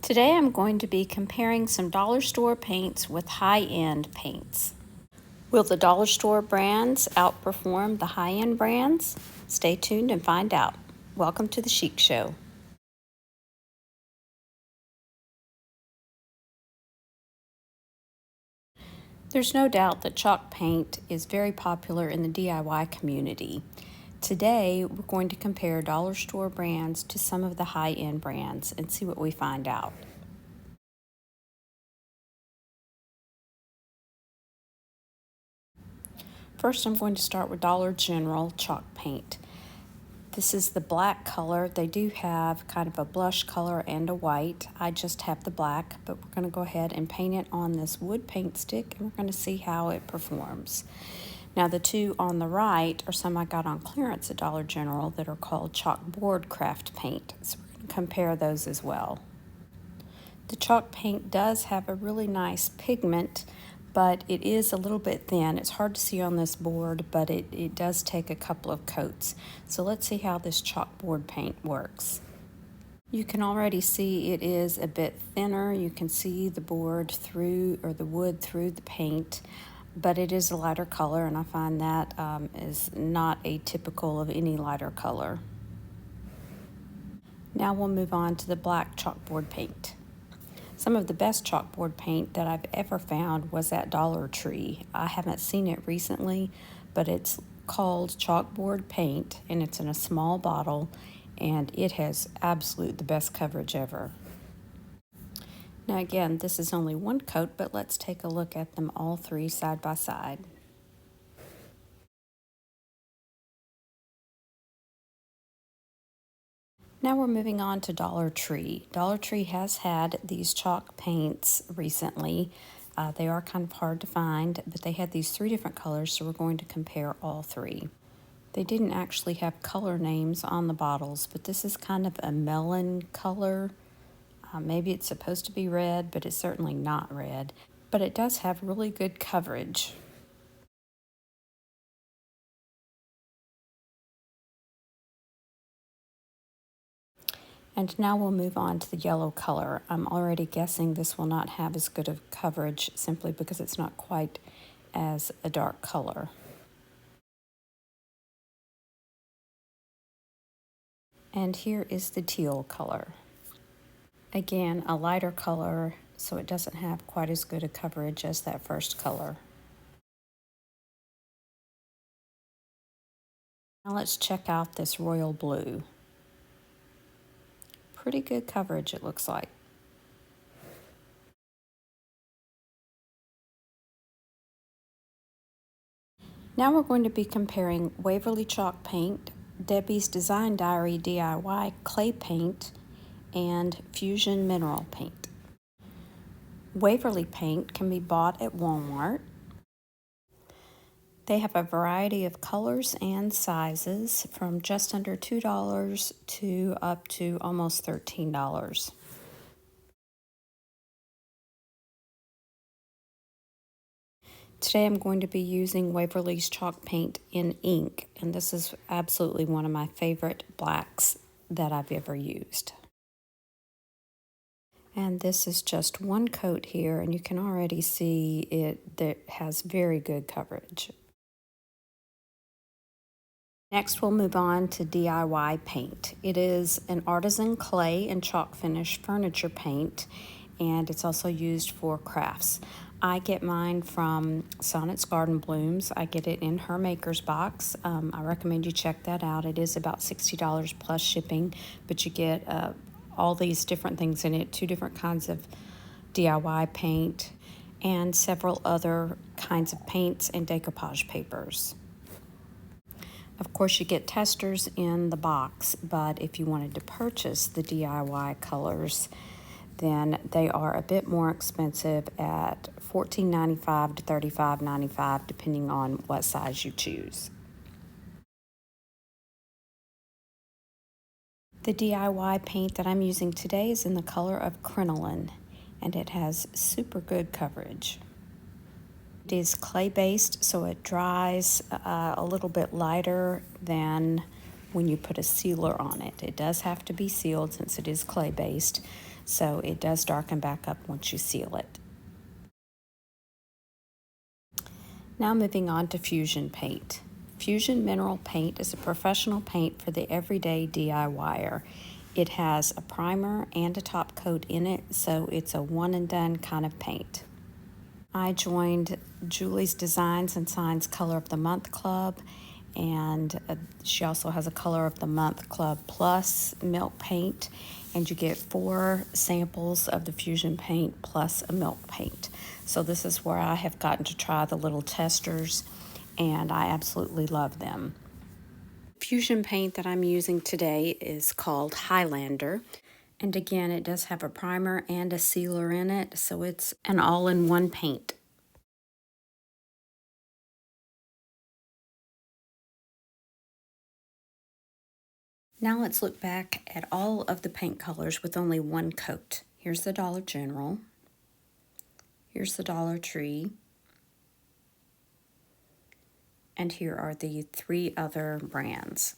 Today I'm going to be comparing some dollar store paints with high-end paints. Will the dollar store brands outperform the high-end brands? Stay tuned and find out. Welcome to the Chic Show. There's no doubt that chalk paint is very popular in the DIY community. Today we're going to compare dollar store brands to some of the high-end brands and see what we find out. First, I'm going to start with Dollar General chalk paint. This is the black color. They do have kind of a blush color and a white. I just have the black, but we're going to go ahead and paint it on this wood paint stick, and we're going to see how it performs. Now, the two on the right are some I got on clearance at Dollar General that are called chalkboard craft paint. So we're going to compare those as well. The chalk paint does have a really nice pigment, but it is a little bit thin. It's hard to see on this board, but it does take a couple of coats. So let's see how this chalkboard paint works. You can already see it is a bit thinner. You can see the board through, or the wood through the paint, but it is a lighter color, and I find that is not atypical of any lighter color. Now we'll move on to the black chalkboard paint. Some of the best chalkboard paint that I've ever found was at Dollar Tree. I haven't seen it recently, but it's called chalkboard paint, and it's in a small bottle, and it has absolute the best coverage ever. Now again, this is only one coat, but let's take a look at them all three side by side. Now we're moving on to Dollar Tree. Dollar Tree has had these chalk paints recently. They are kind of hard to find, but they had these three different colors, so we're going to compare all three. They didn't actually have color names on the bottles, but this is kind of a melon color. Maybe it's supposed to be red, but it's certainly not red. But it does have really good coverage. And now we'll move on to the yellow color. I'm already guessing this will not have as good of coverage simply because it's not quite as a dark color. And here is the teal color. Again, a lighter color, so it doesn't have quite as good a coverage as that first color. Now let's check out this royal blue. Pretty good coverage, it looks like. Now we're going to be comparing Waverly chalk paint, Debbie's Design Diary DIY clay paint, and Fusion mineral paint. Waverly paint can be bought at Walmart. They have a variety of colors and sizes from just under $2 to up to almost $13. Today I'm going to be using Waverly's chalk paint in ink, and this is absolutely one of my favorite blacks that I've ever used. And this is just one coat here, and you can already see it has very good coverage. Next, we'll move on to DIY paint. It is an artisan clay and chalk finish furniture paint, and it's also used for crafts. I get mine from Sonnet's Garden Blooms. I get it in her maker's box. I recommend you check that out. It is about $60 plus shipping, but you get all these different things in it, 2 different kinds of DIY paint, and several other kinds of paints and decoupage papers. Of course, you get testers in the box, but if you wanted to purchase the DIY colors, then they are a bit more expensive at $14.95 to $35.95, depending on what size you choose. The DIY paint that I'm using today is in the color of crinoline, and it has super good coverage. It is clay-based, so it dries a little bit lighter than when you put a sealer on it. It does have to be sealed since it is clay-based, so it does darken back up once you seal it. Now moving on to Fusion Paint. Fusion Mineral Paint is a professional paint for the everyday DIYer. It has a primer and a top coat in it, so it's a one and done kind of paint. I joined Julie's Designs and Signs Color of the Month Club, and she also has a Color of the Month Club Plus milk paint, and you get 4 samples of the Fusion paint plus a milk paint. So this is where I have gotten to try the little testers, and I absolutely love them. Fusion paint that I'm using today is called Highlander. And again, it does have a primer and a sealer in it, so it's an all-in-one paint. Now let's look back at all of the paint colors with only one coat. Here's the Dollar General. Here's the Dollar Tree. And here are the 3 other brands.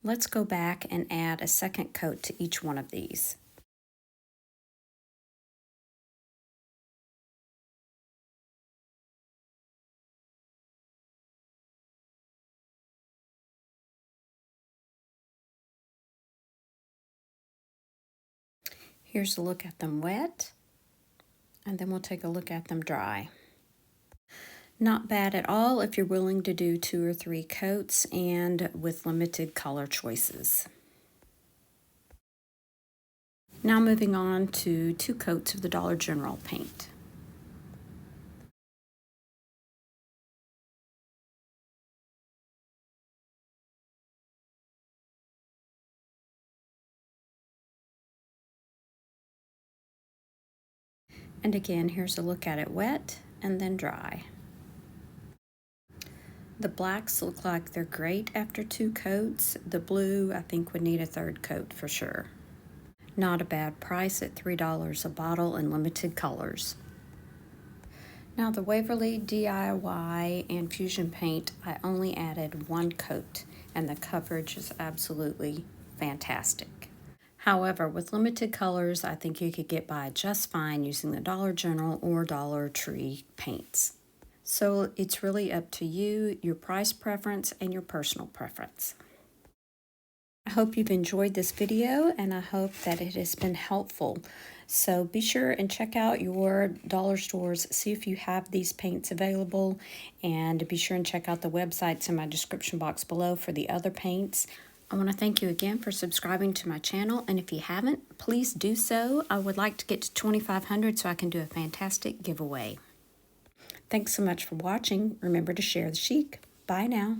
Let's go back and add a second coat to each one of these. Here's a look at them wet, and then we'll take a look at them dry. Not bad at all if you're willing to do 2 or 3 coats and with limited color choices. Now moving on to 2 coats of the Dollar General paint. And again, here's a look at it wet and then dry. The blacks look like they're great after 2 coats. The blue, I think, would need a 3rd coat for sure. Not a bad price at $3 a bottle in limited colors. Now the Waverly DIY and Fusion Paint, I only added 1 coat, and the coverage is absolutely fantastic. However, with limited colors, I think you could get by just fine using the Dollar General or Dollar Tree paints. So it's really up to you, your price preference, and your personal preference. I hope you've enjoyed this video, and I hope that it has been helpful. So be sure and check out your dollar stores, see if you have these paints available, and be sure and check out the websites in my description box below for the other paints. I want to thank you again for subscribing to my channel, and if you haven't, please do so. I would like to get to 2,500 so I can do a fantastic giveaway. Thanks so much for watching. Remember to share the chic. Bye now.